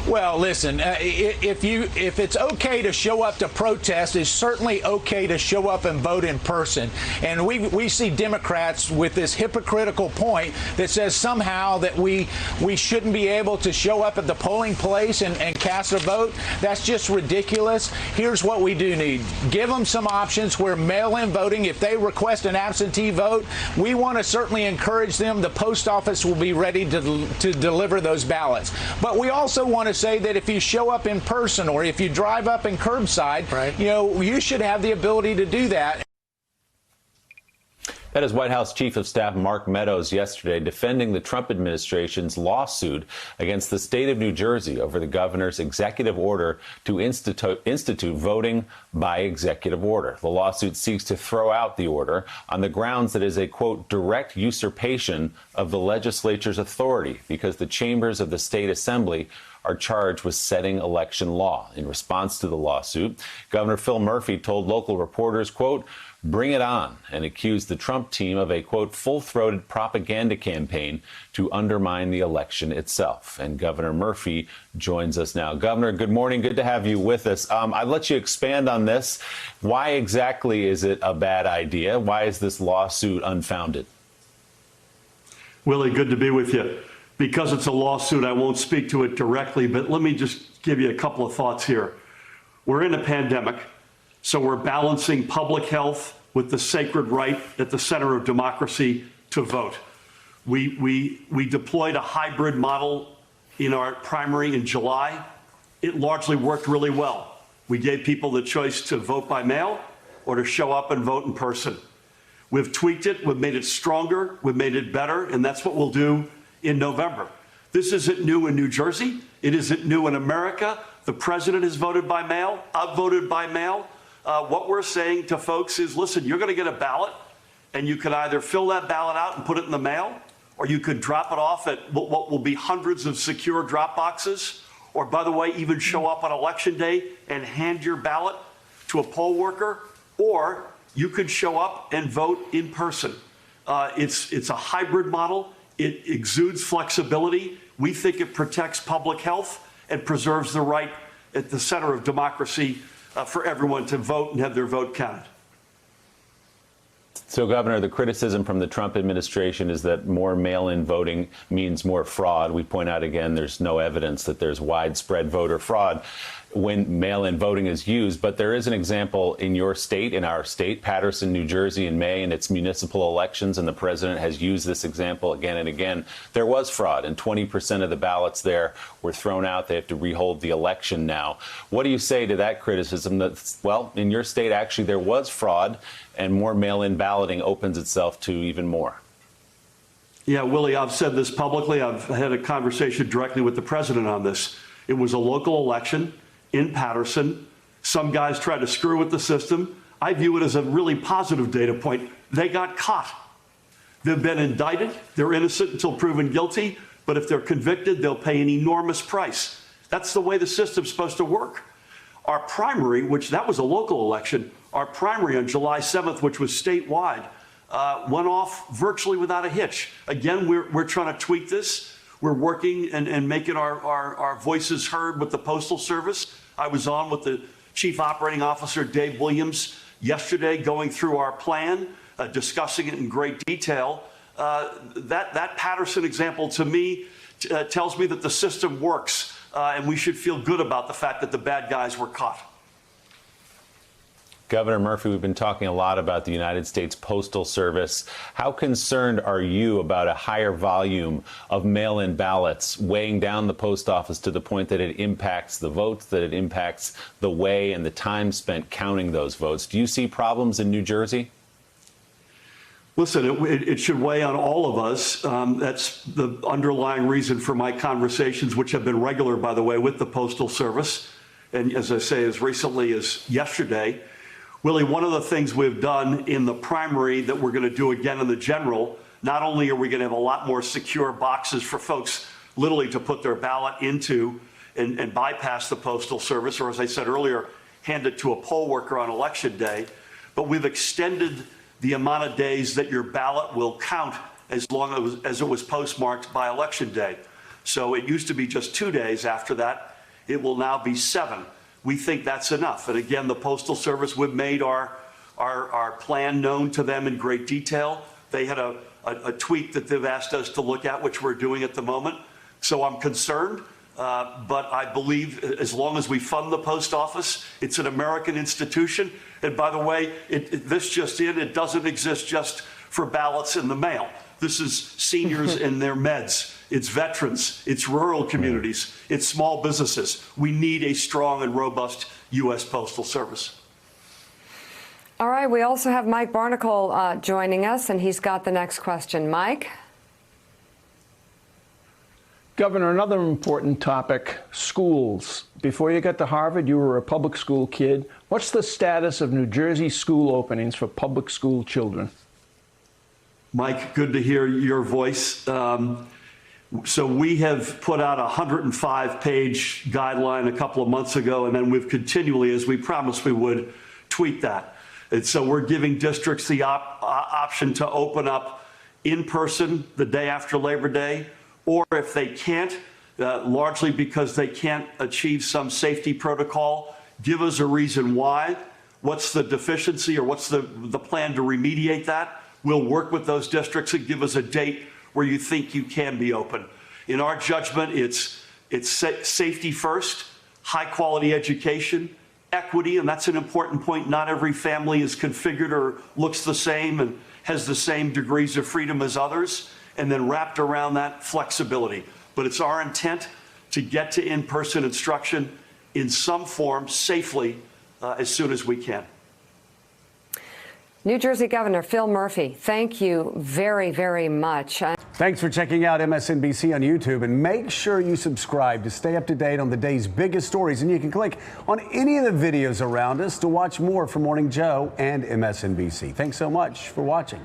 Well, listen, if it's okay to show up to protest, it's certainly okay to show up and vote in person. And we see Democrats with this hypocritical point that says somehow that we shouldn't be able to show up at the polling place and cast a vote. That's just ridiculous. Here's what we do need. Give them some options where mail-in voting, if they request an absentee vote, we want to certainly encourage them. The post office will be ready to deliver those ballots. But we also want to say that if you show up in person or if you drive up in curbside, right, you should have the ability to do that. That is White House Chief of Staff Mark Meadows yesterday defending the Trump administration's lawsuit against the state of New Jersey over the governor's executive order to institute voting by executive order. The lawsuit seeks to throw out the order on the grounds that it is a, quote, direct usurpation of the legislature's authority because the chambers of the state assembly are charged with setting election law. In response to the lawsuit, Governor Phil Murphy told local reporters, quote, bring it on, and accused the Trump team of a, quote, full-throated propaganda campaign to undermine the election itself. And Governor Murphy joins us now. Governor, good morning. Good to have you with us. I'll let you expand on this. Why exactly is it a bad idea? Why is this lawsuit unfounded? Willie, good to be with you. Because it's a lawsuit, I won't speak to it directly, but let me just give you a couple of thoughts here. We're in a pandemic, so we're balancing public health with the sacred right at the center of democracy to vote. We deployed a hybrid model in our primary in July. It largely worked really well. We gave people the choice to vote by mail or to show up and vote in person. We've tweaked it, we've made it stronger, we've made it better, and that's what we'll do in November. This isn't new in New Jersey. It isn't new in America. The president has voted by mail. I've voted by mail. What we're saying to folks is, listen, you're going to get a ballot, and you can either fill that ballot out and put it in the mail, or you could drop it off at what will be hundreds of secure drop boxes, or, by the way, even show up on Election Day and hand your ballot to a poll worker, or you could show up and vote in person. It's a hybrid model. It exudes flexibility. We think it protects public health and preserves the right at the center of democracy for everyone to vote and have their vote counted. So, Governor, the criticism from the Trump administration is that more mail-in voting means more fraud. We point out again, there's no evidence that there's widespread voter fraud when mail-in voting is used. But there is an example in your state, in our state, Paterson, New Jersey, in May, in its municipal elections, and the president has used this example again and again. There was fraud, and 20% of the ballots there were thrown out. They have to rehold the election now. What do you say to that criticism that, well, in your state, actually, there was fraud, and more mail-in balloting opens itself to even more? Yeah, Willie, I've said this publicly. I've had a conversation directly with the president on this. It was a local election in Paterson. Some guys tried to screw with the system. I view it as a really positive data point. They got caught. They've been indicted. They're innocent until proven guilty. But if they're convicted, they'll pay an enormous price. That's the way the system's supposed to work. Our primary, which that was a local election, our primary on July 7th, which was statewide, went off virtually without a hitch. Again, we're trying to tweak this. We're working and making our voices heard with the Postal Service. I was on with the Chief Operating Officer, Dave Williams, yesterday going through our plan, discussing it in great detail. That Paterson example, to me, tells me that the system works, and we should feel good about the fact that the bad guys were caught. Governor Murphy, we've been talking a lot about the United States Postal Service. How concerned are you about a higher volume of mail-in ballots weighing down the post office to the point that it impacts the votes, that it impacts the way and the time spent counting those votes? Do you see problems in New Jersey? Listen, it should weigh on all of us. That's the underlying reason for my conversations, which have been regular, by the way, with the Postal Service. And as I say, as recently as yesterday, Willie, one of the things we've done in the primary that we're going to do again in the general, not only are we going to have a lot more secure boxes for folks literally to put their ballot into and bypass the Postal Service, or as I said earlier, hand it to a poll worker on Election Day, but we've extended the amount of days that your ballot will count as long as it was postmarked by Election Day. So it used to be just 2 days after that. It will now be 7. We think that's enough. And again, the Postal Service, we've made our plan known to them in great detail. They had a tweak that they've asked us to look at, which we're doing at the moment. So I'm concerned, but I believe as long as we fund the post office, it's an American institution. And by the way, this just in, it doesn't exist just for ballots in the mail. This is seniors and their meds. It's veterans. It's rural communities. It's small businesses. We need a strong and robust U.S. Postal Service. All right, we also have Mike Barnicle joining us, and he's got the next question. Mike? Governor, another important topic, schools. Before you got to Harvard, you were a public school kid. What's the status of New Jersey school openings for public school children? Mike, good to hear your voice. So we have put out a 105-page guideline a couple of months ago, and then we've continually, as we promised we would, tweak that. And so we're giving districts the option to open up in person the day after Labor Day, or if they can't, largely because they can't achieve some safety protocol, give us a reason why. What's the deficiency, or what's the plan to remediate that? We'll work with those districts and give us a date where you think you can be open. In our judgment, it's safety first, high quality education, equity, and that's an important point. Not every family is configured or looks the same and has the same degrees of freedom as others, and then wrapped around that flexibility. But it's our intent to get to in-person instruction in some form safely as soon as we can. New Jersey Governor Phil Murphy, thank you very, very much. Thanks for checking out MSNBC on YouTube, and make sure you subscribe to stay up to date on the day's biggest stories. And you can click on any of the videos around us to watch more from Morning Joe and MSNBC. Thanks so much for watching.